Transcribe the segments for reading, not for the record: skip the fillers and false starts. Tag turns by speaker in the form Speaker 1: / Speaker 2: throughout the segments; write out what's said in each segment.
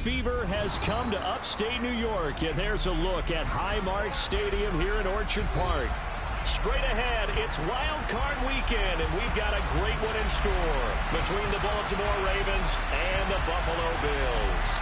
Speaker 1: fever has come to upstate New York, and there's a look at Highmark Stadium here in Orchard Park. Straight ahead, it's Wild Card Weekend, and we've got a great one in store between the Baltimore Ravens and the Buffalo Bills.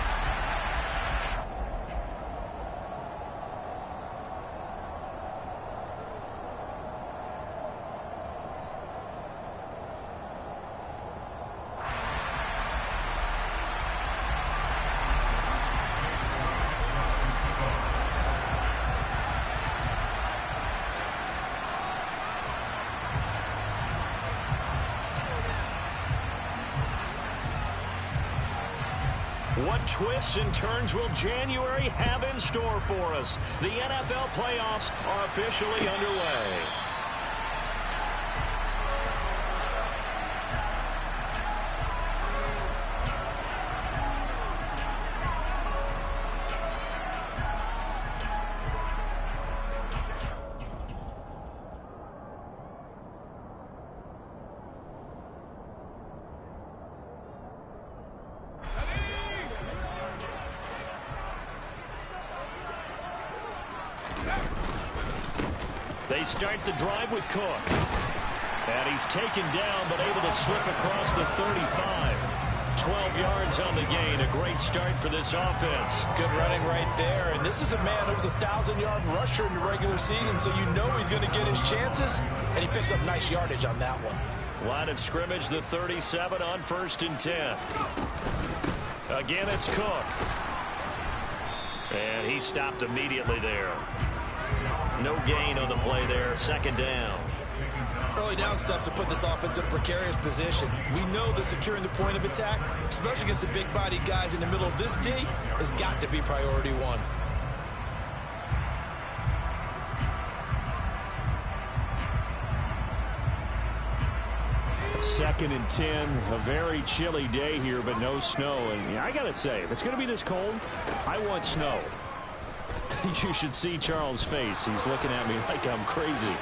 Speaker 1: What twists and turns will January have in store for us? The NFL playoffs are officially underway. They start the drive with Cook. And he's taken down, but able to slip across the 35. 12 yards on the gain. A great start for this offense.
Speaker 2: Good running right there. And this is a man who was a 1,000-yard rusher in the regular season, so you know he's going to get his chances. And he picks up nice yardage on that one.
Speaker 1: Line of scrimmage, the 37 on 1st and 10. Again, it's Cook. And he stopped immediately there. No gain on the play there. 2nd down.
Speaker 2: Early down stuff to put this offense in a precarious position. We know that securing the point of attack, especially against the big-bodied guys in the middle of this D, has got to be priority one.
Speaker 1: Second and 10. A very chilly day here, but no snow. And I got to say, if it's going to be this cold, I want snow. You should see Charles' face. He's looking at me like I'm crazy.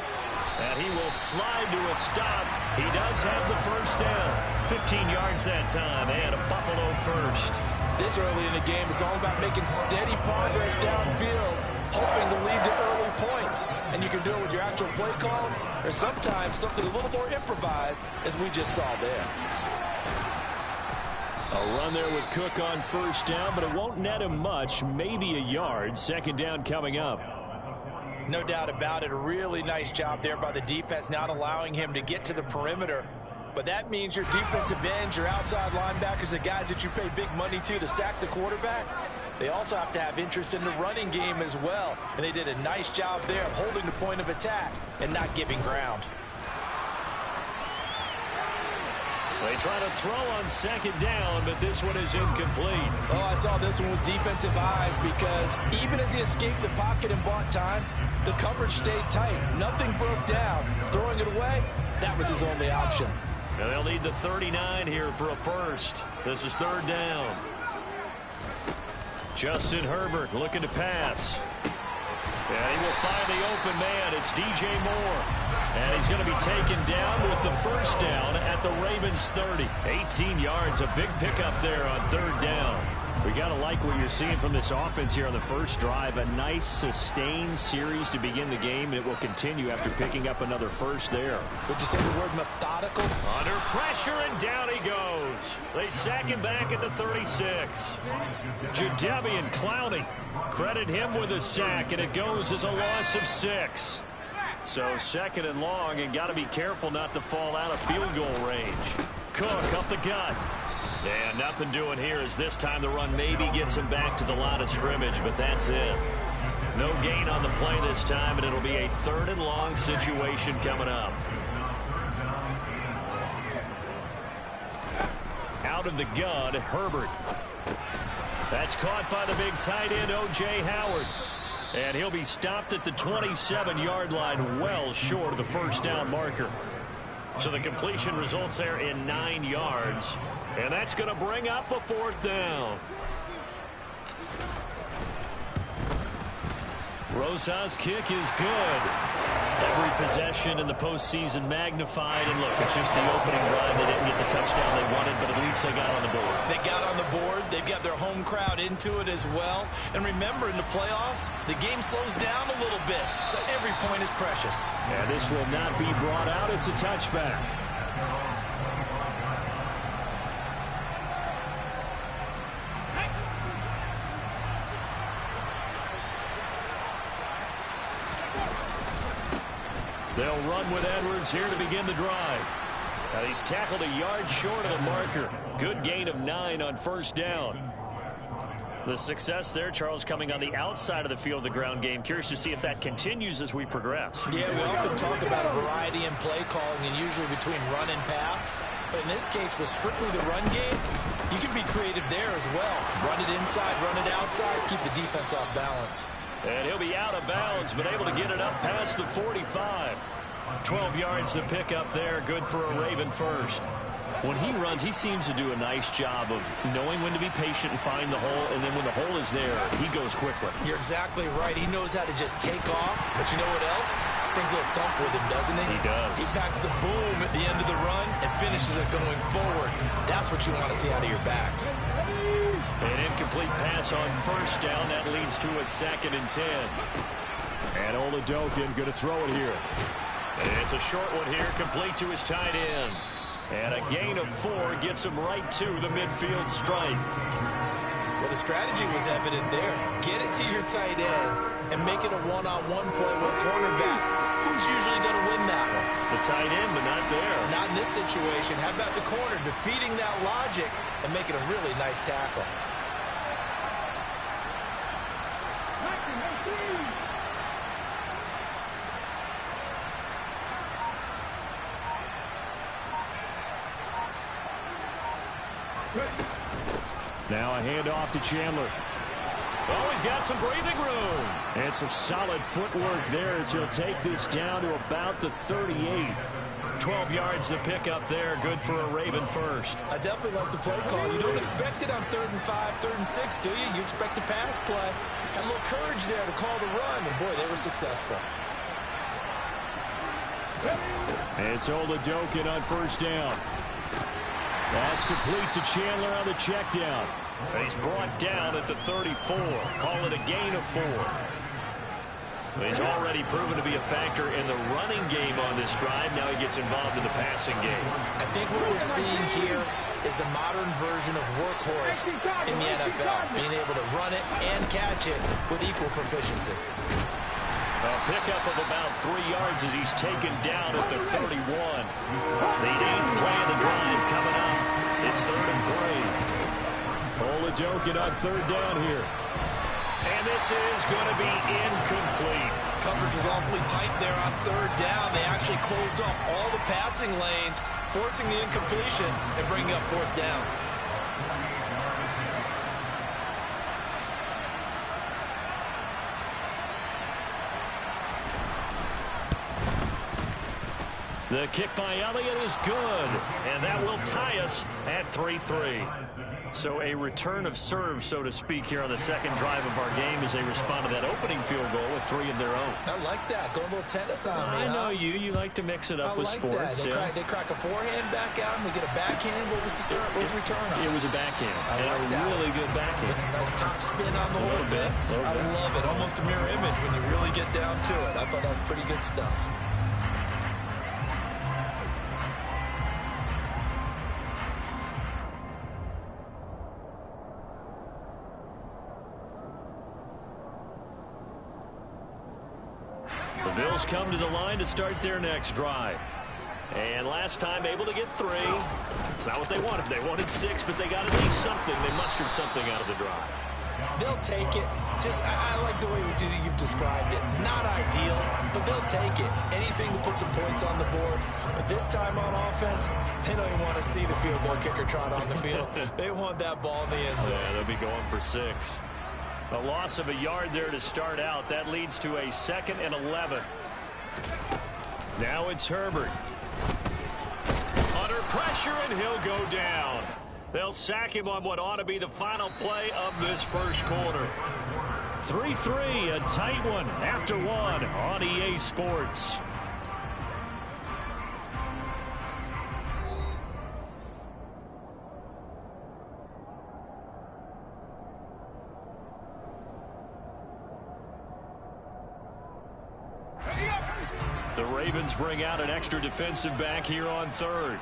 Speaker 1: And he will slide to a stop. He does have the 1st down. 15 yards that time, and a Buffalo first.
Speaker 2: This early in the game, it's all about making steady progress downfield, hoping to lead to early points. And you can do it with your actual play calls, or sometimes something a little more improvised, as we just saw there.
Speaker 1: A run there with Cook on 1st down, but it won't net him much, maybe a yard. 2nd down coming up.
Speaker 2: No doubt about it. A really nice job there by the defense, not allowing him to get to the perimeter. But that means your defensive ends, your outside linebackers, the guys that you pay big money to sack the quarterback, they also have to have interest in the running game as well. And they did a nice job there of holding the point of attack and not giving ground.
Speaker 1: They try to throw on 2nd down, but this one is incomplete.
Speaker 2: Oh, I saw this one with defensive eyes because even as he escaped the pocket and bought time, the coverage stayed tight. Nothing broke down. Throwing it away, that was his only option.
Speaker 1: And they'll need the 39 here for a first. This is 3rd down. Justin Herbert looking to pass. And he will find the open man. It's DJ Moore. And he's going to be taken down with the 1st down at the Ravens 30. 18 yards, a big pickup there on 3rd down. We got to like what you're seeing from this offense here on the first drive. A nice sustained series to begin the game, and it will continue after picking up another first there.
Speaker 2: Would you say the word methodical?
Speaker 1: Under pressure, and down he goes. They sack him back at the 36. Jadeveon Clowney, credit him with a sack, and it goes as a loss of 6. So 2nd and long, and got to be careful not to fall out of field goal range. Cook up the gut. And nothing doing here as this time the run maybe gets him back to the line of scrimmage, but that's it. No gain on the play this time, and it'll be a 3rd and long situation coming up. Out of the gun, Herbert. That's caught by the big tight end, O.J. Howard. And he'll be stopped at the 27-yard line, well short of the 1st down marker. So the completion results there in 9 yards. And that's going to bring up a 4th down. Rosas' kick is good. Every possession in the postseason magnified. And look, it's just the opening drive. They didn't get the touchdown they wanted, but at least they got on the board.
Speaker 2: They got on the board. They've got their home crowd into it as well. And remember, in the playoffs, the game slows down a little bit, so every point is precious.
Speaker 1: And this will not be brought out. It's a touchback. They'll run with Edwards here to begin the drive. Now he's tackled a yard short of the marker. Good gain of 9 on first down. The success there, Charles, coming on the outside of the field, the ground game. Curious to see if that continues as we progress.
Speaker 2: Yeah, we often talk about a variety in play calling and usually between run and pass. But in this case, with strictly the run game, you can be creative there as well. Run it inside, run it outside, keep the defense off balance.
Speaker 1: And he'll be out of bounds, but able to get it up past the 45. 12 yards to pick up there. Good for a Raven first. When he runs, he seems to do a nice job of knowing when to be patient and find the hole, and then when the hole is there, he goes quickly.
Speaker 2: You're exactly right. He knows how to just take off, but you know what else? Brings a little thump with him, doesn't he?
Speaker 1: He does.
Speaker 2: He packs the boom at the end of the run and finishes it going forward. That's what you want to see out of your backs.
Speaker 1: An incomplete pass on first down. That leads to a 2nd and 10. And Ogpn going to throw it here. It's a short one here, complete to his tight end. And a gain of 4 gets him right to the midfield stripe.
Speaker 2: Well, the strategy was evident there. Get it to your tight end and make it a one-on-one play with a cornerback. Who's usually going to win that one?
Speaker 1: The tight end, but not there.
Speaker 2: Not in this situation. How about the corner defeating that logic and making a really nice tackle?
Speaker 1: Now a handoff to Chandler. Oh, he's got some breathing room. And some solid footwork there as he'll take this down to about the 38. 12 yards to pick up there. Good for a Raven first.
Speaker 2: I definitely like the play call. You don't expect it on 3rd and 5, 3rd and 6, do you? You expect a pass play. Had a little courage there to call the run, and boy, they were successful.
Speaker 1: And it's Ogpn on first down. That's complete to Chandler on the check down. He's brought down at the 34. Call it a gain of 4. He's already proven to be a factor in the running game on this drive. Now he gets involved in the passing game.
Speaker 2: I think what we're seeing here is the modern version of workhorse in the NFL, being able to run it and catch it with equal proficiency.
Speaker 1: A pickup of about 3 yards as he's taken down at the 31. The 8th play of the drive coming up. It's 3rd and 3. Ogpn on 3rd down here. And this is going to be incomplete.
Speaker 2: Coverage was awfully tight there on 3rd down. They actually closed off all the passing lanes, forcing the incompletion and bringing up 4th down.
Speaker 1: The kick by Elliott is good, and that will tie us at 3-3. So a return of serve, so to speak, here on the second drive of our game as they respond to that opening field goal with 3 of their own.
Speaker 2: I like that. Go a little tennis on me.
Speaker 1: I know you. You like to mix it up with sports.
Speaker 2: They crack a forehand back out, and they get a backhand. What was the serve? What was the return on?
Speaker 1: It was a backhand.
Speaker 2: And
Speaker 1: a really good backhand.
Speaker 2: It's a nice top spin on the whole bit. I love it. Almost a mirror image when you really get down to it. I thought that was pretty good stuff.
Speaker 1: The Bills come to the line to start their next drive. And last time able to get 3. It's not what they wanted. They wanted 6, but they got at least something. They mustered something out of the drive.
Speaker 2: They'll take it. I like the way you've described it. Not ideal, but they'll take it. Anything to put some points on the board. But this time on offense, they don't even want to see the field goal kicker trot on the field. They want that ball in the end zone.
Speaker 1: Yeah, they'll be going for 6. A loss of a yard there to start out. That leads to a 2nd and 11. Now it's Herbert. Under pressure, and he'll go down. They'll sack him on what ought to be the final play of this first quarter. 3-3, a tight one after 1 on EA Sports. Ravens bring out an extra defensive back here on third.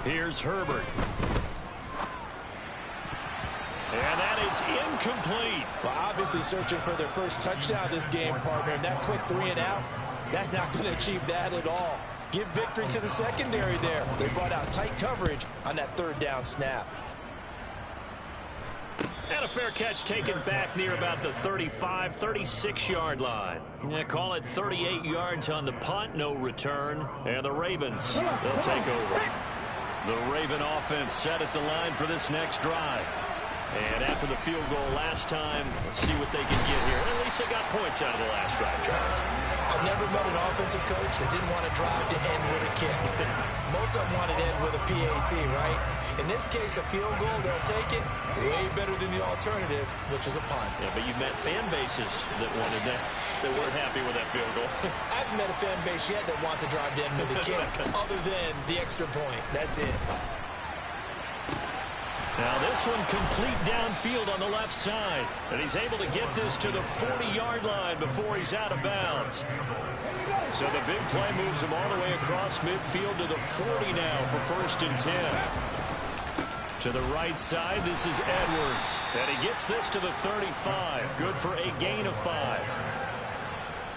Speaker 1: Here's Herbert. And that is incomplete.
Speaker 2: Well, obviously searching for their first touchdown this game, partner. And that quick 3 and out, that's not going to achieve that at all. Give victory to the secondary there. They brought out tight coverage on that third down snap.
Speaker 1: And a fair catch taken back near about the 35, 36-yard line. Yeah, call it 38 yards on the punt, no return. And the Ravens, they'll take over. The Raven offense set at the line for this next drive. And after the field goal last time, let's see what they can get here. At least they got points out of the last drive, Charles.
Speaker 2: I've never met an offensive coach that didn't want to drive to end with a kick. Most of them want to end with a PAT, right? In this case, a field goal, they'll take it. Way better than the alternative, which is a punt.
Speaker 1: Yeah, but you've met fan bases that wanted that, that weren't happy with that field goal.
Speaker 2: I haven't met a fan base yet that wants to drive to end with a kick, other than the extra point. That's it.
Speaker 1: Now this one complete downfield on the left side. And he's able to get this to the 40-yard line before he's out of bounds. So the big play moves him all the way across midfield to the 40 now for 1st and 10. To the right side, this is Edwards. And he gets this to the 35. Good for a gain of 5.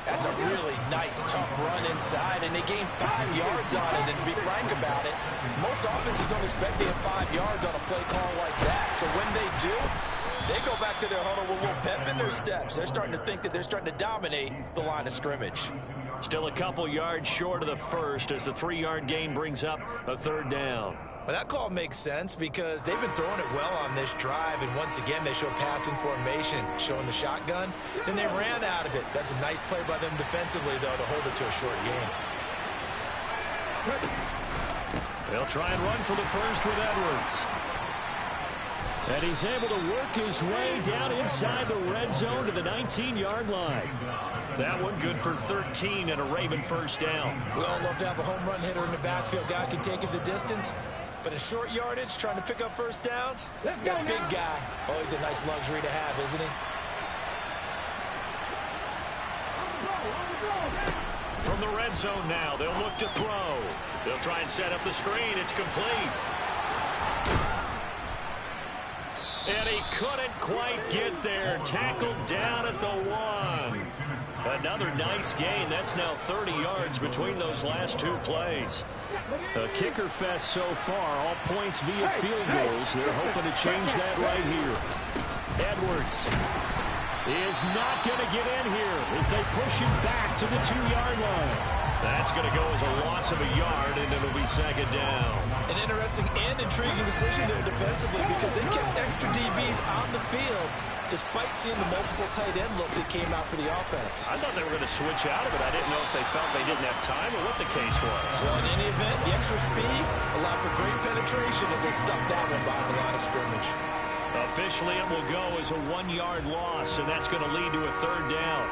Speaker 2: That's a really nice, tough run inside, and they gained 5 yards on it. And to be frank about it, most offenses don't expect to get 5 yards on a play call like that. So when they do, they go back to their huddle with a little pep in their steps. They're starting to think that they're starting to dominate the line of scrimmage.
Speaker 1: Still a couple yards short of the first as the 3-yard gain brings up a 3rd down.
Speaker 2: Well, that call makes sense because they've been throwing it well on this drive, and once again they show passing formation, showing the shotgun. Then they ran out of it. That's a nice play by them defensively, though, to hold it to a short gain.
Speaker 1: They'll try and run for the first with Edwards. And he's able to work his way down inside the red zone to the 19-yard line. That one good for 13 and a Raven 1st down.
Speaker 2: We all love to have a home run hitter in the backfield. Guy can take it the distance. But in short yardage, trying to pick up 1st downs, that big guy, always a nice luxury to have, isn't he?
Speaker 1: From the red zone now, they'll look to throw. They'll try and set up the screen. It's complete. And he couldn't quite get there. Tackled down at the 1. Another nice gain. That's now 30 yards between those last 2 plays. A kicker fest so far. All points via field goals. They're hoping to change that right here. Edwards is not going to get in here as they push him back to the 2-yard line. That's going to go as a loss of a yard, and it'll be 2nd down. An interesting and intriguing decision there defensively because they kept extra DBs on the field despite seeing the multiple tight end look that came out for the offense. I thought they were going to switch out of it. I didn't know if they felt they didn't have time or what the case was. Well, in any event, the extra speed allowed for great penetration as they stuffed that one behind the line of scrimmage. Officially, it will go as a 1-yard loss, and that's going to lead to a 3rd down.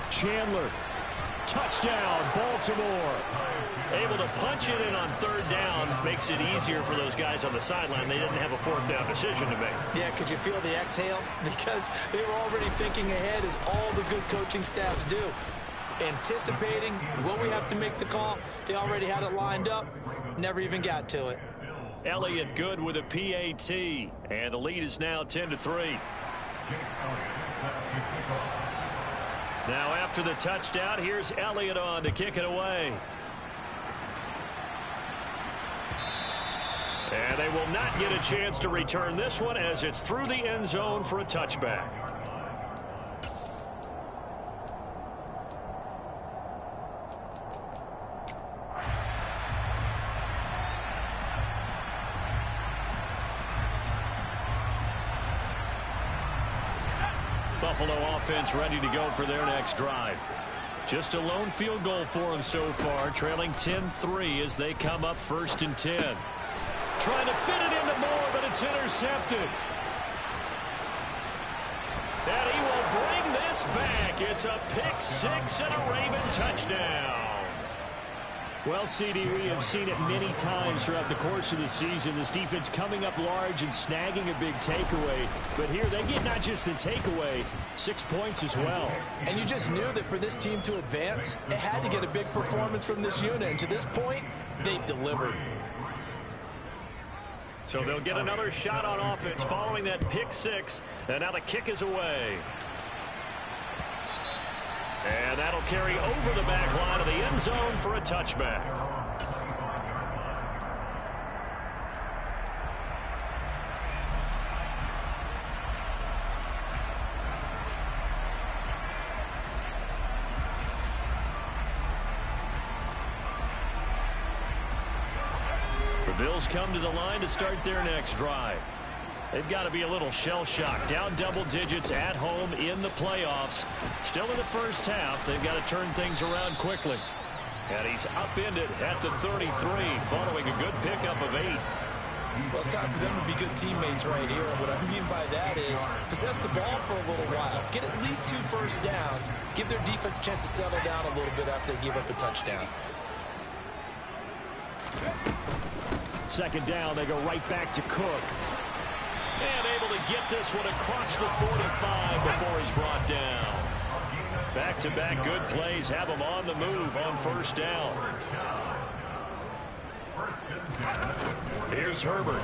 Speaker 1: Chandler, touchdown, Baltimore. Able to punch it in on 3rd down. Makes it easier for those guys on the sideline. They didn't have a 4th down decision to make. Yeah, could you feel the exhale? Because they were already thinking ahead, as all the good coaching staffs do. Anticipating, will we have to make the call? They already had it lined up. Never even got to it. Elliott good with a PAT. And the lead is now 10-3. Now after the touchdown, here's Elliott on to kick it away. And they will not get a chance to return this one as it's through the end zone for a touchback. Buffalo offense ready to go for their next drive. Just a lone field goal for them so far, trailing 10-3 as they come up 1st and 10. Trying to fit it into Moore, but it's intercepted. And he will bring this back. It's a pick six and a Raven touchdown. Well, CD, we have seen it many times throughout the course of the season. This defense coming up large and snagging a big takeaway. But here they get not just the takeaway, 6 points as well.
Speaker 2: And you just knew that for this team to advance, it had to get a big performance from this unit. And to this point, they've delivered.
Speaker 1: So they'll get another shot on offense following that pick six. And now the kick is away. And that'll carry over the back line of the end zone for a touchback. The Bills come to the line to start their next drive. They've got to be a little shell-shocked. Down double digits at home in the playoffs. Still in the first half. They've got to turn things around quickly. And he's upended at the 33 following a good pickup of 8.
Speaker 2: Well, it's time for them to be good teammates right here. And what I mean by that is possess the ball for a little while. Get at least 2 first downs. Give their defense a chance to settle down a little bit after they give up a touchdown.
Speaker 1: Second down, they go right back to Cook. And able to get this one across the 45 before he's brought down. Back-to-back good plays have him on the move on first down. Here's Herbert.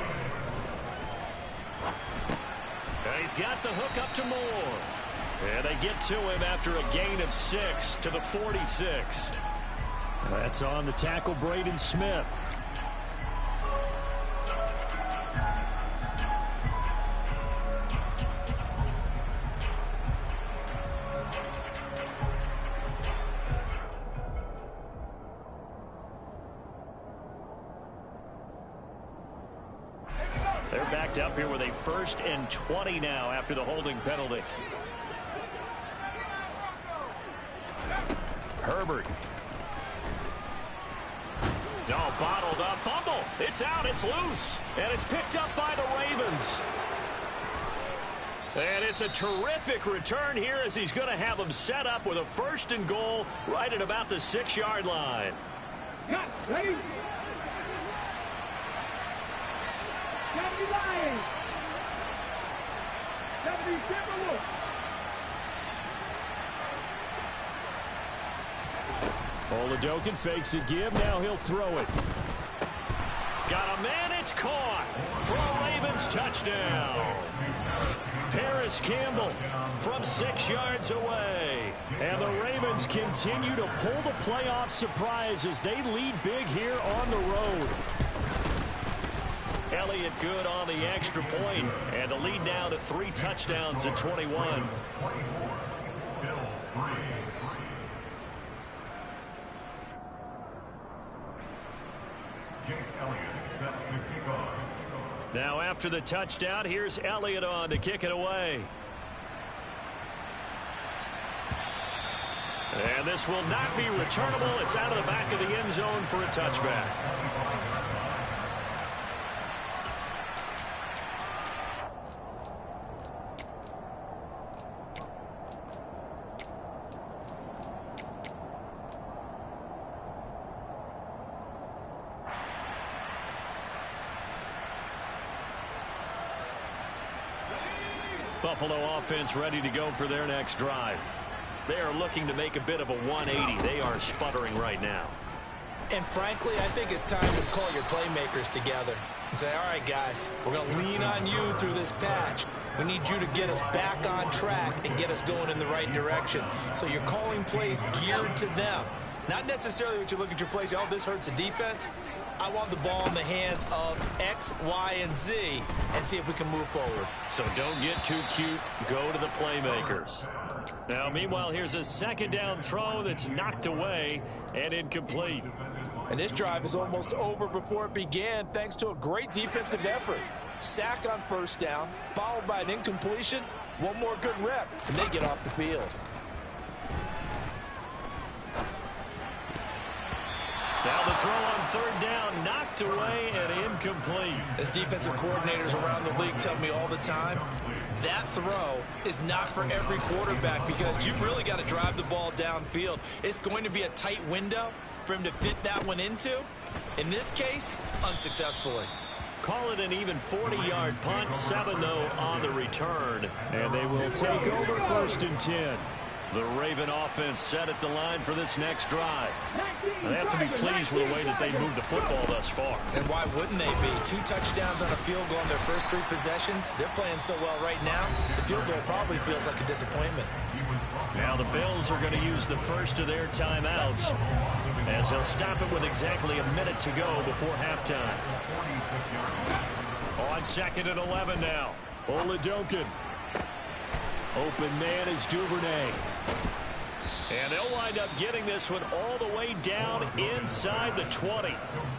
Speaker 1: And he's got the hook up to Moore. And they get to him after a gain of 6 to the 46. That's on the tackle, Braden Smith. They're backed up here with a 1st and 20 now after the holding penalty. Herbert. No, bottled up. Fumble. It's out. It's loose. And it's picked up by the Ravens. And it's a terrific return here as he's going to have them set up with a 1st and goal right at about the 6-yard line.
Speaker 3: Ready?
Speaker 1: Oladokin fakes a give. Now he'll throw it. Got a man. It's caught for a Ravens touchdown. Paris Campbell from 6 yards away. And the Ravens continue to pull the playoff surprise as they lead big here on the road. Elliott good on the extra point, and the lead now to 3 touchdowns at 21. Now after the touchdown, here's Elliott on to kick it away. And this will not be returnable. It's out of the back of the end zone for a touchback. Buffalo offense ready to go for their next drive. They are looking to make a bit of a 180. They are sputtering right now.
Speaker 2: And frankly, I think it's time to call your playmakers together and say, all right, guys, we're going to lean on you through this patch. We need you to get us back on track and get us going in the right direction. So you're calling plays geared to them. Not necessarily what you look at your plays, oh, this hurts the defense. I want the ball in the hands of X, Y, and Z and see if we can move forward.
Speaker 1: So don't get too cute. Go to the playmakers. Now, meanwhile, here's a second down throw that's knocked away and incomplete.
Speaker 2: And this drive is almost over before it began thanks to a great defensive effort. Sack on first down, followed by an incompletion, One more good rep, and they get off the field.
Speaker 1: Now the throw on third down, knocked away and incomplete.
Speaker 2: As defensive coordinators around the league tell me all the time, that throw is not for every quarterback because you've really got to drive the ball downfield. It's going to be a tight window for him to fit that one into. In this case, unsuccessfully.
Speaker 1: Call it an even 40-yard punt, 7 though on the return. And they will take over 1st and 10. The Raven offense set at the line for this next drive. They have to be pleased with the way that they moved the football thus far.
Speaker 2: And why wouldn't they be? 2 touchdowns on a field goal in their first 3 possessions. They're playing so well right now, the field goal probably feels like a disappointment.
Speaker 1: Now the Bills are going to use the first of their timeouts as they'll stop it with exactly a minute to go before halftime. On 2nd and 11 now. Ogpn. Open man is Duvernay. And they'll wind up getting this one all the way down inside the 20.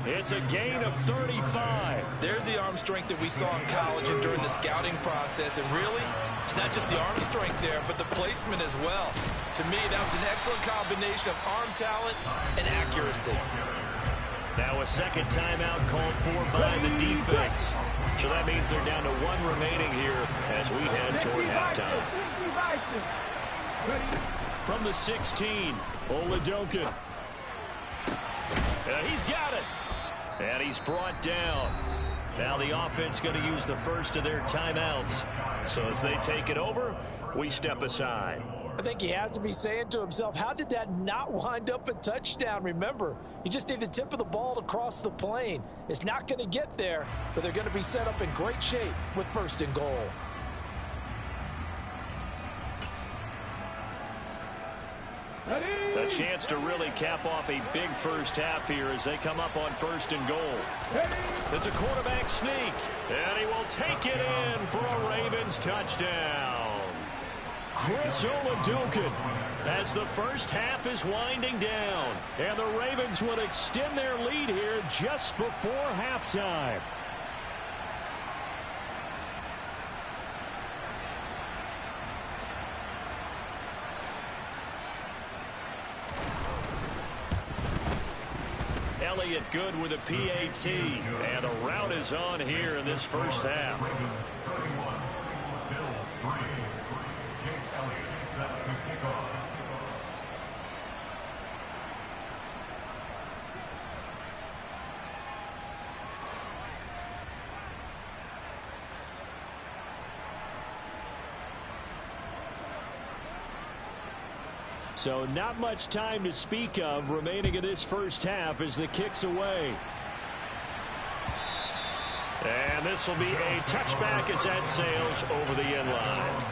Speaker 1: It's a gain of 35.
Speaker 2: There's the arm strength that we saw in college and during the scouting process. And really, it's not just the arm strength there, but the placement as well. To me, that was an excellent combination of arm talent and accuracy.
Speaker 1: Now a second timeout called for by the defense. So that means they're down to 1 remaining here as we head toward halftime. From the 16, Ogpn. He's got it. And he's brought down. Now the offense going to use the first of their timeouts. So as they take it over, we step aside.
Speaker 2: I think he has to be saying to himself, how did that not wind up a touchdown? Remember, you just need the tip of the ball to cross the plane. It's not going to get there, but they're going to be set up in great shape with 1st and goal.
Speaker 1: A chance to really cap off a big first half here as they come up on 1st and goal. It's a quarterback sneak, and he will take it in for a Ravens touchdown. Ogpn as the first half is winding down. And the Ravens will extend their lead here just before halftime. Elliott good with a PAT. And a rout is on here in this first half. So not much time to speak of remaining in this first half as the kick's away. And this will be a touchback as that sails over the end line.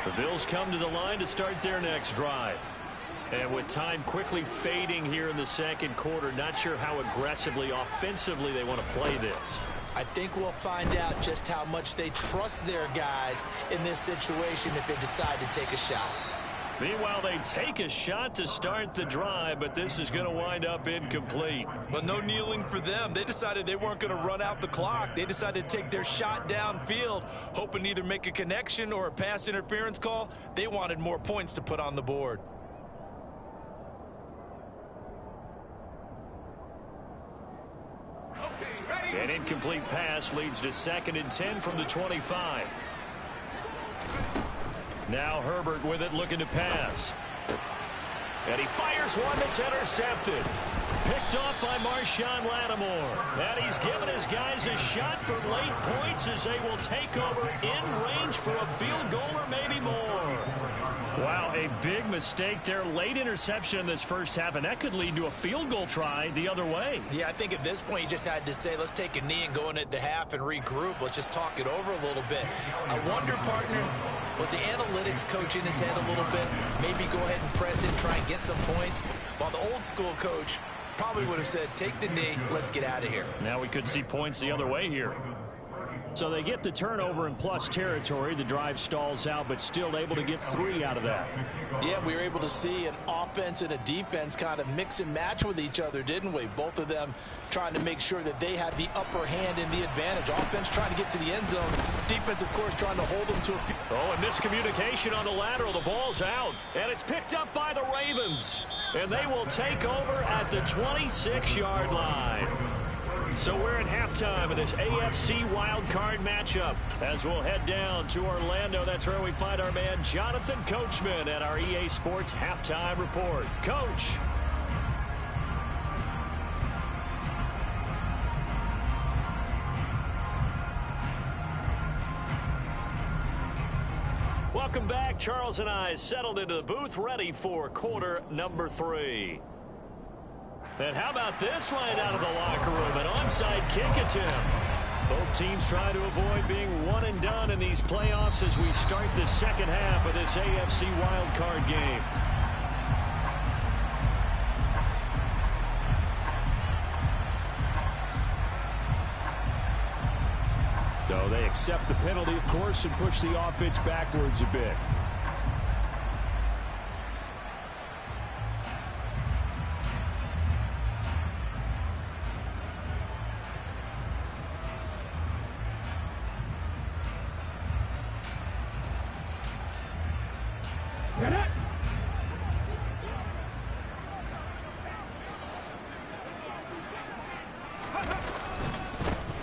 Speaker 1: The Bills come to the line to start their next drive. And with time quickly fading here in the second quarter, not sure how aggressively, offensively they want to play this.
Speaker 2: I think we'll find out just how much they trust their guys in this situation if they decide to take a shot.
Speaker 1: Meanwhile, they take a shot to start the drive, but this is going to wind up incomplete.
Speaker 2: Well, no kneeling for them. They decided they weren't going to run out the clock. They decided to take their shot downfield, hoping to either make a connection or a pass interference call. They wanted more points to put on the board.
Speaker 1: An incomplete pass leads to 2nd and 10 from the 25. Now Herbert with it, looking to pass. And he fires one that's intercepted. Picked off by Marshawn Lattimore. And he's given his guys a shot for late points as they will take over in range for a field goal or maybe more. Wow, a big mistake there. Late interception in this first half, and that could lead to a field goal try the other way.
Speaker 2: Yeah, I think at this point you just had to say, let's take a knee and go in at the half and regroup. Let's just talk it over a little bit. I wonder, partner, was the analytics coach in his head a little bit? Maybe go ahead and press it, try and get some points. While the old school coach Probably would have said, take the knee, let's get out of here.
Speaker 1: Now we could see points the other way here. So they get the turnover in plus territory. The drive stalls out, but still able to get 3 out of that.
Speaker 2: Yeah, we were able to see an offense and a defense kind of mix and match with each other, didn't we? Both of them trying to make sure that they had the upper hand and the advantage. Offense trying to get to the end zone. Defense, of course, trying to hold them to a few.
Speaker 1: Oh, and miscommunication on the lateral. The ball's out, and it's picked up by the Ravens. And they will take over at the 26-yard line. So we're at halftime of this AFC wildcard matchup as we'll head down to Orlando. That's where we find our man Jonathan Coachman at our EA Sports Halftime Report. Coach. Welcome back. Charles and I settled into the booth, ready for quarter number 3. And how about this right out of the locker room? An onside kick attempt. Both teams try to avoid being one and done in these playoffs as we start the second half of this AFC wildcard game. So they accept the penalty, of course, and push the offense backwards a bit.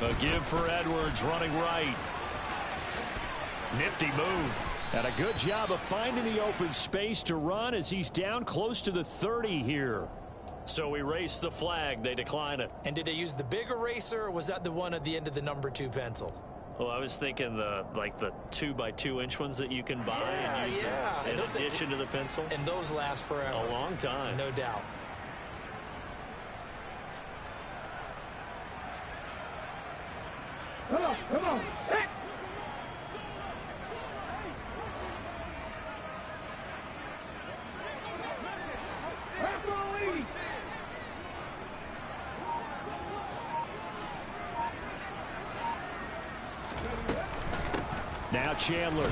Speaker 1: A give for Edwards, running right. Nifty move. And a good job of finding the open space to run as he's down close to the 30 here. So we race the flag. They decline it.
Speaker 2: And did they use the big eraser, or was that the one at the end of the number 2 pencil?
Speaker 1: Well, I was thinking the 2x2-inch ones that you can buy and use in addition to the pencil.
Speaker 2: And those last forever.
Speaker 1: A long time.
Speaker 2: No doubt.
Speaker 3: Come on, set.
Speaker 1: Now Chandler.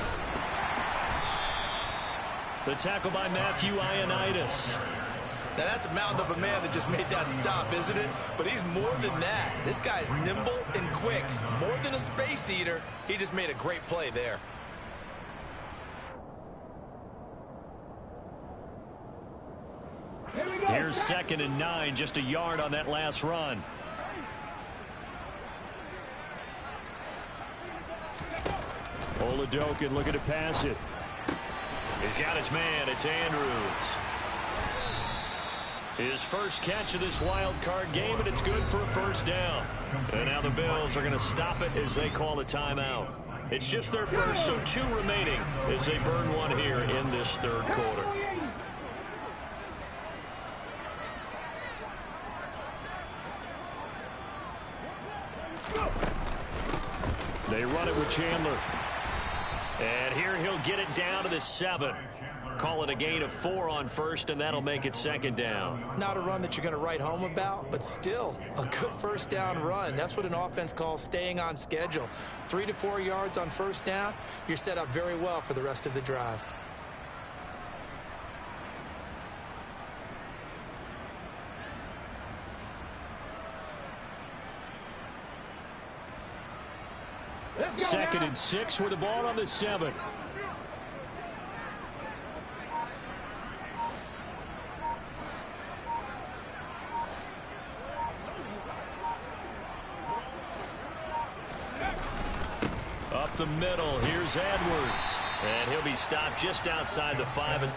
Speaker 1: The tackle by Matthew Ioannidis.
Speaker 2: Now, that's a mountain of a man that just made that stop, isn't it? But he's more than that. This guy's nimble and quick. More than a space eater. He just made a great play there.
Speaker 1: Here's 2nd and 9, just a yard on that last run. Oladokin looking to pass it. He's got his man. It's Andrews. His first catch of this wild card game, and it's good for a first down. And now the Bills are going to stop it as they call a timeout. It's just their first, so 2 remaining as they burn one here in this third quarter. They run it with Chandler. And here he'll get it down to the 7. Call it a gain of 4 on first, and that'll make it 2nd down.
Speaker 2: Not a run that you're going to write home about, but still a good first down run. That's what an offense calls staying on schedule. 3 to 4 yards on first down, you're set up very well for the rest of the drive.
Speaker 1: Second and 6 with the ball on the 7. Up the middle, here's Edwards. And he'll be stopped just outside the 5.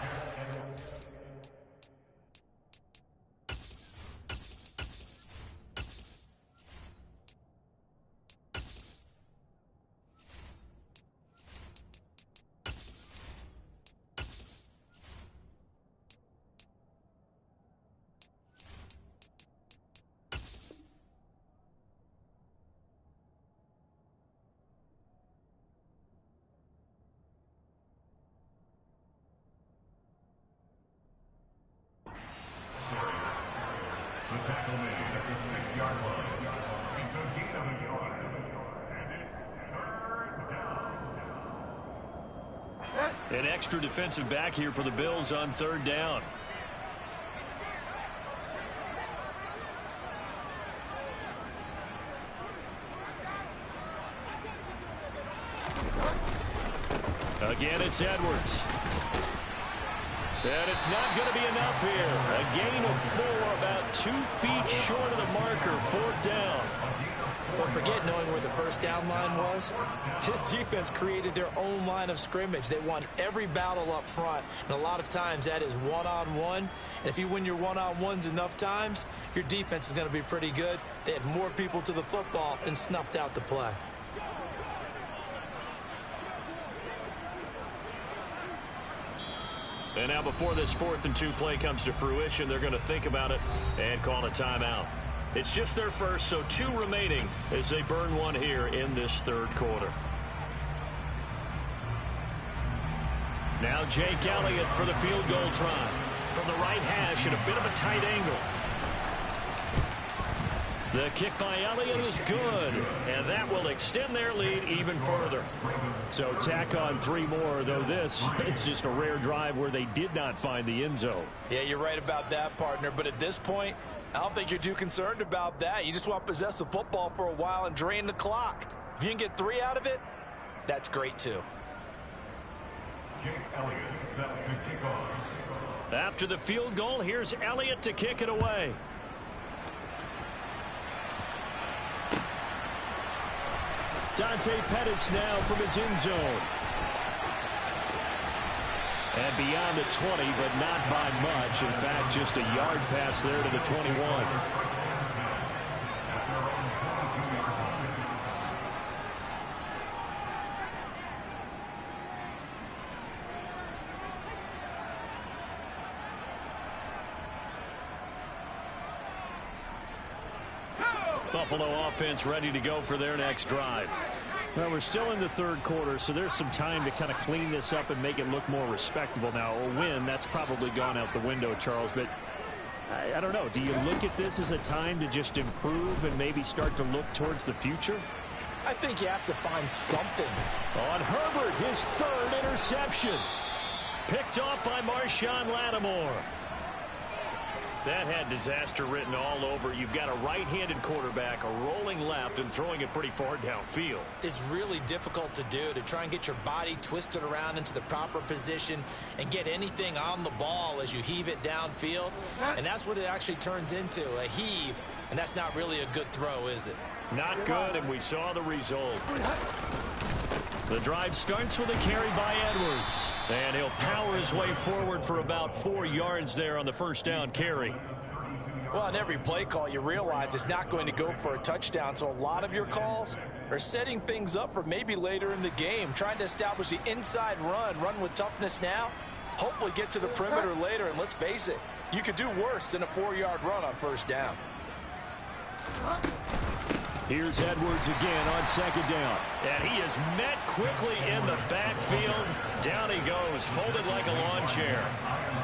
Speaker 1: An extra defensive back here for the Bills on third down. Again, it's Edwards. And it's not going to be enough here. A gain of 4, about 2 feet short of the marker, fourth down.
Speaker 2: But forget knowing where the first down line was. This defense created their own line of scrimmage. They won every battle up front, and a lot of times that is one-on-one. And if you win your one-on-ones enough times, your defense is going to be pretty good. They had more people to the football and snuffed out the play.
Speaker 1: And now before this 4th and 2 play comes to fruition, they're going to think about it and call a timeout. It's just their first, so 2 remaining as they burn one here in this third quarter. Now Jake Elliott for the field goal try. From the right hash at a bit of a tight angle. The kick by Elliott is good, and that will extend their lead even further. So tack on 3 more, though this, it's just a rare drive where they did not find the end zone.
Speaker 2: Yeah, you're right about that, partner, but at this point, I don't think you're too concerned about that. You just want to possess the football for a while and drain the clock. If you can get 3 out of it, that's great too.
Speaker 3: Jake Elliott set to kick off.
Speaker 1: After the field goal, here's Elliott to kick it away. Dante Pettis now from his end zone. And beyond the 20, but not by much. In fact, just a yard pass there to the 21. Buffalo offense ready to go for their next drive.
Speaker 4: Well, we're still in the third quarter, so there's some time to kind of clean this up and make it look more respectable. Now, a win, that's probably gone out the window, Charles, but I don't know. Do you look at this as a time to just improve and maybe start to look towards the future?
Speaker 2: I think you have to find something.
Speaker 1: On Herbert, his 3rd interception. Picked off by Marshawn Lattimore. That had disaster written all over. You've got a right-handed quarterback, a rolling left, and throwing it pretty far downfield.
Speaker 2: It's really difficult to do, to try and get your body twisted around into the proper position and get anything on the ball as you heave it downfield. And that's what it actually turns into, a heave. And that's not really a good throw, is it?
Speaker 1: Not good, and we saw the result. The drive starts with a carry by Edwards. And he'll power his way forward for about 4 yards there on the first down carry.
Speaker 2: Well, on every play call, you realize it's not going to go for a touchdown. So a lot of your calls are setting things up for maybe later in the game, trying to establish the inside run with toughness now, hopefully get to the perimeter later. And let's face it, you could do worse than a 4-yard run on first down.
Speaker 1: Here's Edwards again on second down. And he is met quickly in the backfield. Down he goes, folded like a lawn chair.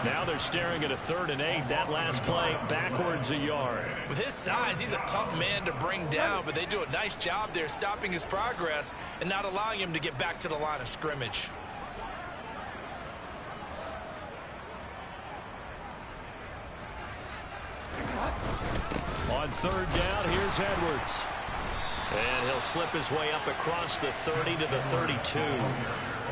Speaker 1: Now they're staring at a 3rd and 8. That last play, backwards a yard.
Speaker 2: With his size, he's a tough man to bring down, but they do a nice job there stopping his progress and not allowing him to get back to the line of scrimmage.
Speaker 1: On 3rd down, here's Edwards. And he'll slip his way up across the 30 to the 32.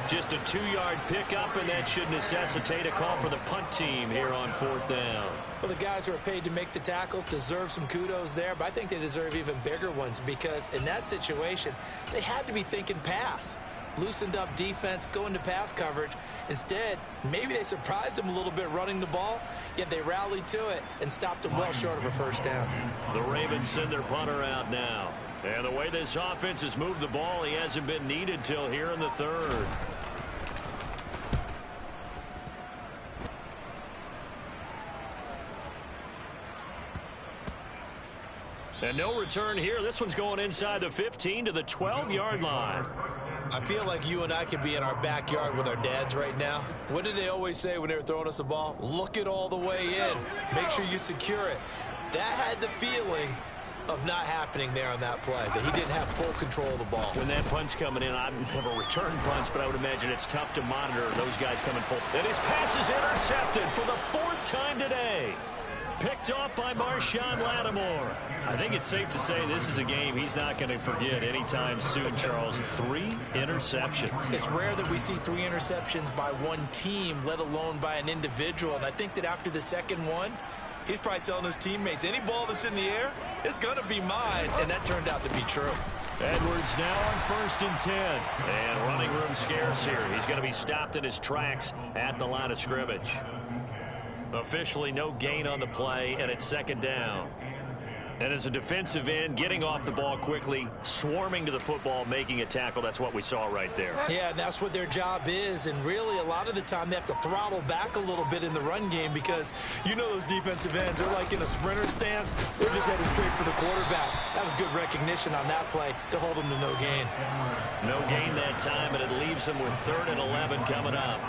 Speaker 1: Just a 2-yard pickup, and that should necessitate a call for the punt team here on 4th down.
Speaker 2: Well, the guys who are paid to make the tackles deserve some kudos there, but I think they deserve even bigger ones because in that situation, they had to be thinking pass. Loosened up defense, going to pass coverage. Instead, maybe they surprised them a little bit running the ball, yet they rallied to it and stopped them well short of a first down.
Speaker 1: The Ravens send their punter out now. And the way this offense has moved the ball, he hasn't been needed till here in the 3rd. And no return here. This one's going inside the 15 to the 12-yard line.
Speaker 2: I feel like you and I could be in our backyard with our dads right now. What did they always say when they were throwing us the ball? Look it all the way in. Make sure you secure it. That had the feeling of not happening there on that play, that he didn't have full control of the ball.
Speaker 1: When that punt's coming in, I have a return punch, but I would imagine it's tough to monitor those guys coming full. And his pass is intercepted for the 4th time today. Picked off by Marshawn Lattimore. I think it's safe to say this is a game he's not going to forget anytime soon, Charles. 3 interceptions.
Speaker 2: It's rare that we see 3 interceptions by one team, let alone by an individual. And I think that after the second one, he's probably telling his teammates, any ball that's in the air, it's going to be mine. And that turned out to be true.
Speaker 1: Edwards now on 1st and 10. And running room scarce here. He's going to be stopped in his tracks at the line of scrimmage. Officially no gain on the play, and it's 2nd down. And as a defensive end, getting off the ball quickly, swarming to the football, making a tackle, that's what we saw right there.
Speaker 2: Yeah, that's what their job is, and really a lot of the time they have to throttle back a little bit in the run game because you know those defensive ends, they're like in a sprinter stance. They're just headed straight for the quarterback. That was good recognition on that play to hold them to no gain.
Speaker 1: No gain that time, and it leaves them with 3rd and 11 coming up.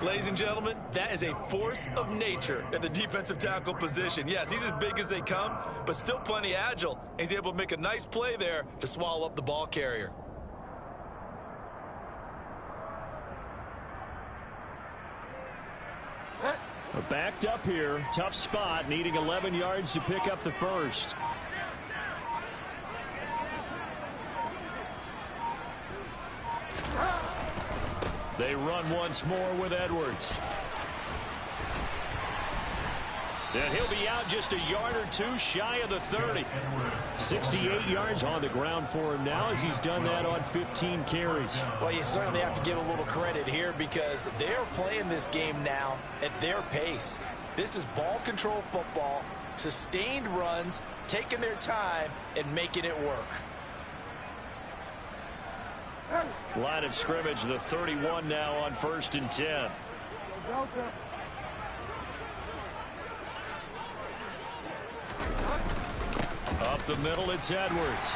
Speaker 2: Ladies and gentlemen, that is a force of nature at the defensive tackle position. Yes, he's as big as they come, but still plenty agile. He's able to make a nice play there to swallow up the ball carrier.
Speaker 4: Backed up here. Tough spot, needing 11 yards to pick up the first.
Speaker 1: They run once more with Edwards. And he'll be out just a yard or 2 shy of the 30.
Speaker 4: 68 yards on the ground for him now as he's done that on 15 carries.
Speaker 2: Well, you certainly have to give a little credit here because they're playing this game now at their pace. This is ball control football, sustained runs, taking their time and making it work.
Speaker 1: Line of scrimmage, the 31 now on 1st and 10. Up the middle, it's Edwards.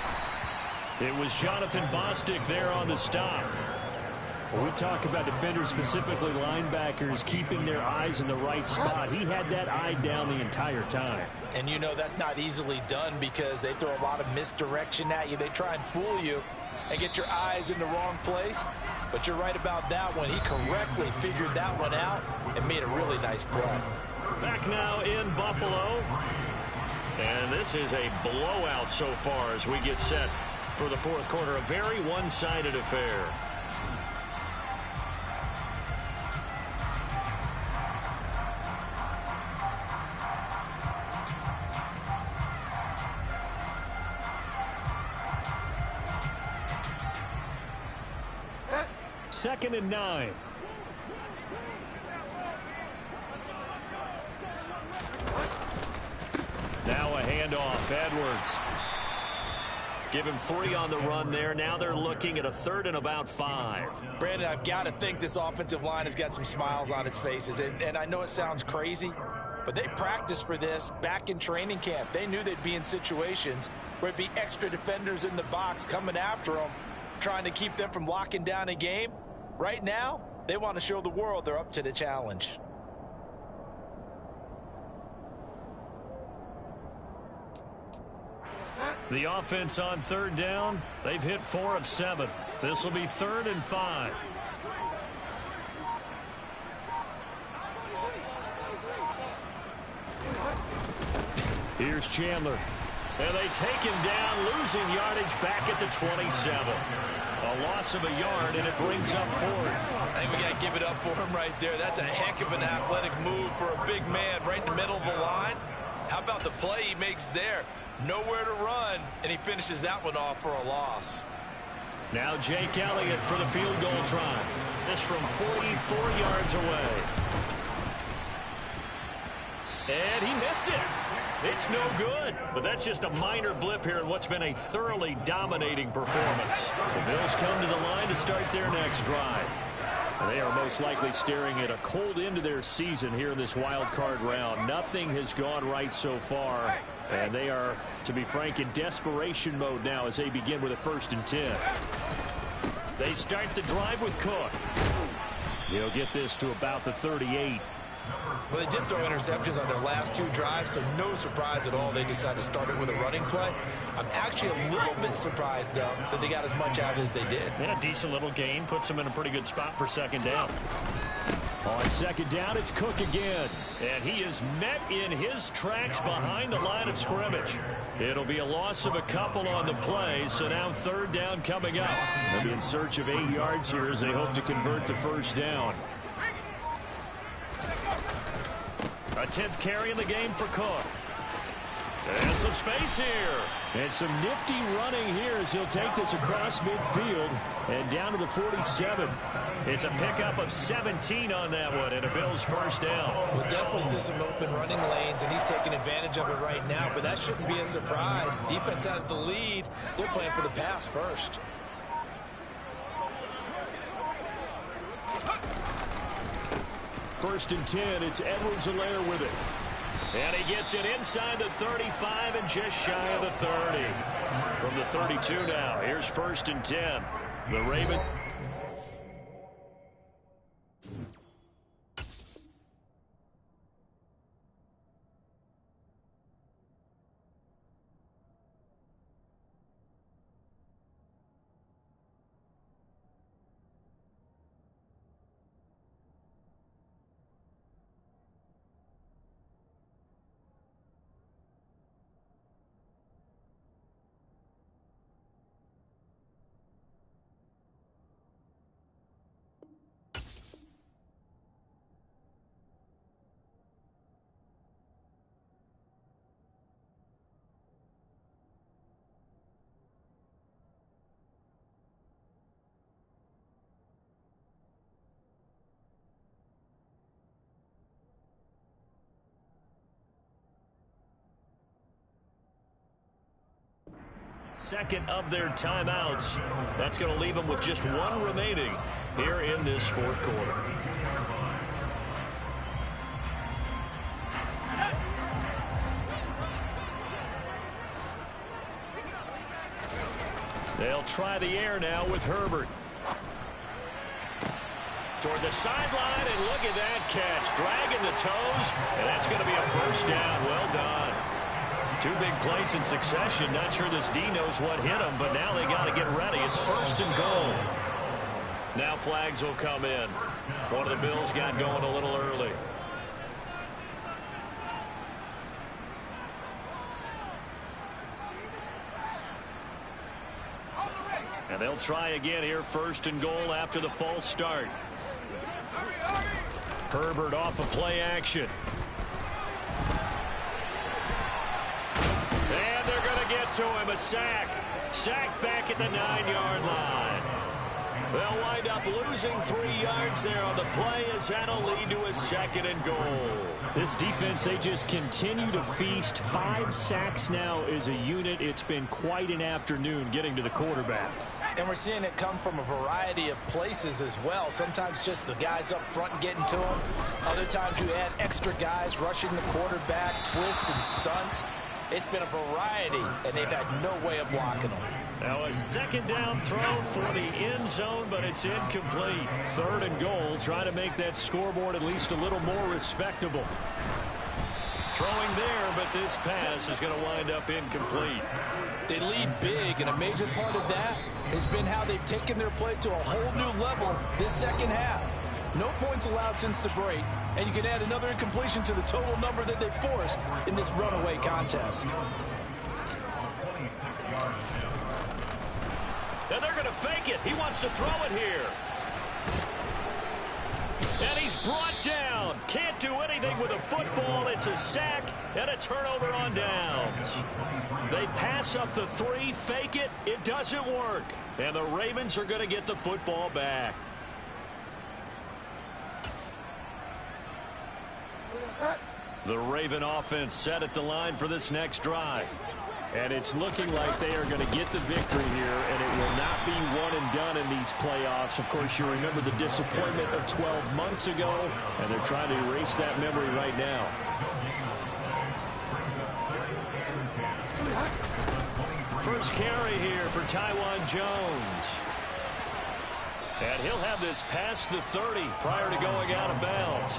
Speaker 1: It was Jonathan Bostic there on the stop.
Speaker 4: When we talk about defenders, specifically linebackers, keeping their eyes in the right spot, he had that eye down the entire time.
Speaker 2: And you know that's not easily done because they throw a lot of misdirection at you. They try and fool you and get your eyes in the wrong place. But you're right about that one. He correctly figured that one out and made a really nice play.
Speaker 1: Back now in Buffalo. And this is a blowout so far as we get set for the 4th quarter. A very one-sided affair.
Speaker 4: Second and 9.
Speaker 1: Now a handoff. Edwards. Give him 3 on the run there. Now they're looking at a 3rd and about 5.
Speaker 2: Brandon, I've got to think this offensive line has got some smiles on its faces. And I know it sounds crazy, but they practiced for this back in training camp. They knew they'd be in situations where it'd be extra defenders in the box coming after them, trying to keep them from locking down a game. Right now, they want to show the world they're up to the challenge.
Speaker 1: The offense on 3rd down, they've hit 4 of 7. This will be 3rd and 5.
Speaker 4: Here's Chandler.
Speaker 1: And they take him down, losing yardage back at the 27. A loss of a yard, and it brings up 4th.
Speaker 2: I think we got to give it up for him right there. That's a heck of an athletic move for a big man right in the middle of the line. How about the play he makes there? Nowhere to run, and he finishes that one off for a loss.
Speaker 1: Now Jake Elliott for the field goal try. This from 44 yards away. And he missed it. It's no good, but that's just a minor blip here in what's been a thoroughly dominating performance. The Bills come to the line to start their next drive.
Speaker 4: They are most likely staring at a cold end to their season here in this wild card round. Nothing has gone right so far, and they are, to be frank, in desperation mode now as they begin with a 1st and 10.
Speaker 1: They start the drive with Cook.
Speaker 4: He'll get this to about the 38.
Speaker 2: Well, they did throw interceptions on their last 2 drives, so no surprise at all they decided to start it with a running play. I'm actually a little bit surprised, though, that they got as much out as they did.
Speaker 1: Yeah, decent little gain. Puts them in a pretty good spot for second down. On second down, it's Cook again. And he is met in his tracks behind the line of scrimmage. It'll be a loss of a couple on the play, so now third down coming up. They'll be in search of 8 yards here as they hope to convert the first down. A 10th carry in the game for Cook. And some space here. And some nifty running here as he'll take this across midfield and down to the 47. It's a pickup of 17 on that one and a Bills first down.
Speaker 2: We'll definitely see some open running lanes, and he's taking advantage of it right now, but that shouldn't be a surprise. Defense has the lead. They're playing for the pass first.
Speaker 1: First and 10, it's Edwards-Helaire with it. And he gets it inside the 35 and just shy of the 30. From the 32 now, here's first and 10. The Ravens. Second of their timeouts. That's going to leave them with just one remaining here in this fourth quarter. They'll try the air now with Herbert. Toward the sideline, and look at that catch. Dragging the toes, and that's going to be a first down. Well done. 2 big plays in succession. Not sure this D knows what hit him, but now they got to get ready. It's first and goal. Now flags will come in. One of the Bills got going a little early. And they'll try again here, first and goal after the false start. Herbert off of play action. And they're going to get to him. A sack. Sack back at the 9-yard line. They'll wind up losing 3 yards there on the play as that'll lead to a second and goal.
Speaker 4: This defense, they just continue to feast. 5 sacks now as a unit. It's been quite an afternoon getting to the quarterback.
Speaker 2: And we're seeing it come from a variety of places as well. Sometimes just the guys up front getting to him. Other times you add extra guys rushing the quarterback, twists and stunts. It's been a variety, and they've had no way of blocking them.
Speaker 1: Now a second down throw for the end zone, but it's incomplete.
Speaker 4: Third and goal, try to make that scoreboard at least a little more respectable.
Speaker 1: Throwing there, but this pass is going to wind up incomplete.
Speaker 2: They lead big, and a major part of that has been how they've taken their play to a whole new level this second half. No points allowed since the break, and you can add another incompletion to the total number that they've forced in this runaway contest.
Speaker 1: And they're going to fake it. He wants to throw it here. And he's brought down. Can't do anything with a football. It's a sack and a turnover on downs. They pass up the 3, fake it. It doesn't work. And the Ravens are going to get the football back. The Raven offense set at the line for this next drive.
Speaker 4: And it's looking like they are going to get the victory here, and it will not be one and done in these playoffs. Of course, you remember the disappointment of 12 months ago, and they're trying to erase that memory right now. First carry here for Taiwan Jones.
Speaker 1: And he'll have this past the 30 prior to going out of bounds.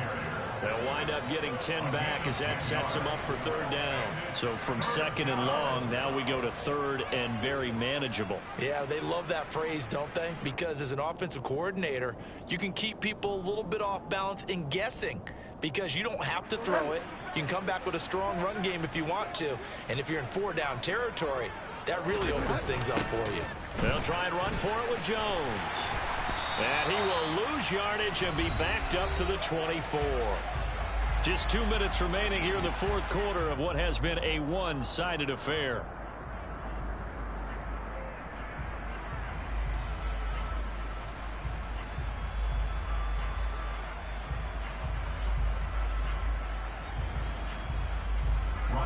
Speaker 1: They'll wind up getting 10 back as that sets him up for third down. So from second and long, now we go to third and very manageable.
Speaker 2: Yeah, they love that phrase, don't they? Because as an offensive coordinator, you can keep people a little bit off balance and guessing because you don't have to throw it. You can come back with a strong run game if you want to. And if you're in 4-down territory, that really opens things up for you.
Speaker 1: They'll try and run for it with Jones. And he will lose yardage and be backed up to the 24. Just 2 minutes remaining here in the fourth quarter of what has been a one-sided affair.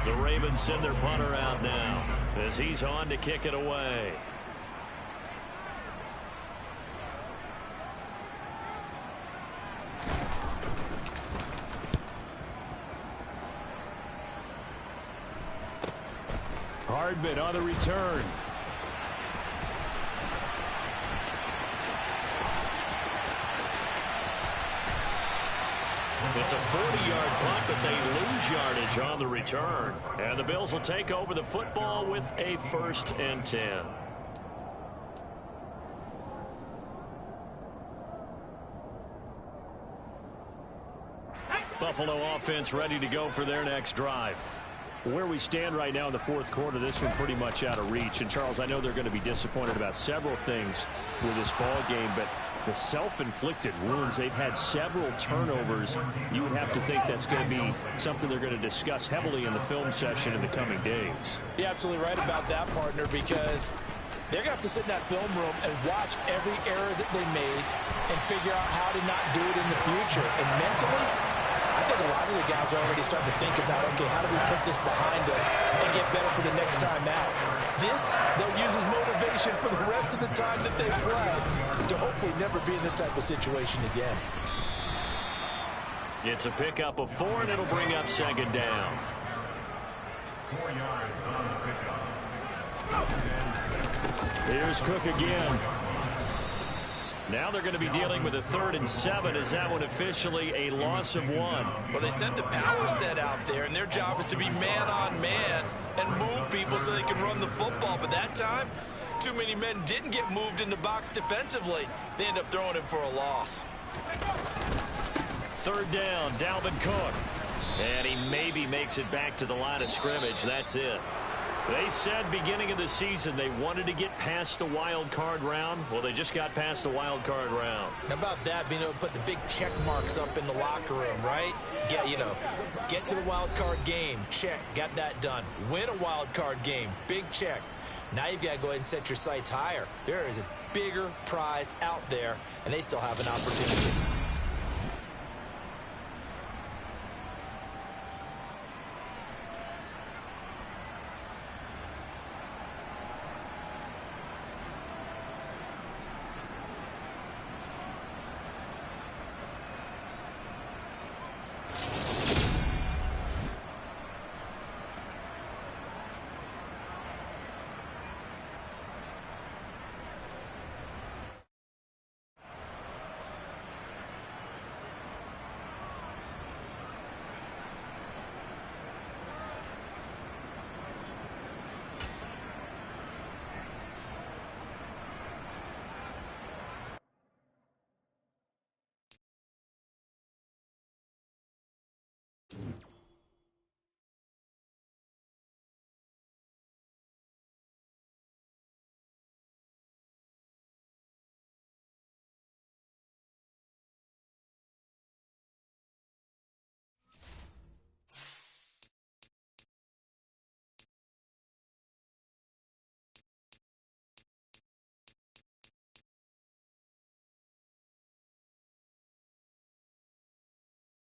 Speaker 1: The Ravens send their punter out now as he's on to kick it away. Hardman on the return. It's a 40-yard punt, but they lose yardage on the return. And the Bills will take over the football with a 1st and 10. Buffalo offense ready to go for their next drive. Where we stand right now in the fourth quarter, this one pretty much out of reach. And, Charles, I know they're going to be disappointed about several things with this ball game, but the self-inflicted wounds, they've had several turnovers. You would have to think that's going to be something they're going to discuss heavily in the film session in the coming days.
Speaker 2: You're absolutely right about that, partner, because they're going to have to sit in that film room and watch every error that they made and figure out how to not do it in the future. And mentally, I think a lot of the guys are already starting to think about, okay, how do we put this behind us and get better for the next time out? This, they'll use as motivation for the rest of the time that they play to hopefully never be in this type of situation again.
Speaker 1: It's a pickup of 4, and it'll bring up second down.
Speaker 3: 4 yards on the pickup.
Speaker 1: Here's Cook again. Now they're going to be dealing with a 3rd and 7. Is that one officially a loss of 1?
Speaker 2: Well, they sent the power set out there, and their job is to be man-on-man and move people so they can run the football. But that time, too many men didn't get moved in the box defensively. They end up throwing him for a loss.
Speaker 1: 3rd down, Dalvin Cook. And he maybe makes it back to the line of scrimmage. That's it. They said beginning of the season they wanted to get past the wild card round. Well, they just got past the wild card round.
Speaker 2: How about that, being able to put the big check marks up in the locker room, right? Get to the wild card game, check, got that done. Win a wild card game, big check. Now you've got to go ahead and set your sights higher. There is a bigger prize out there, and they still have an opportunity.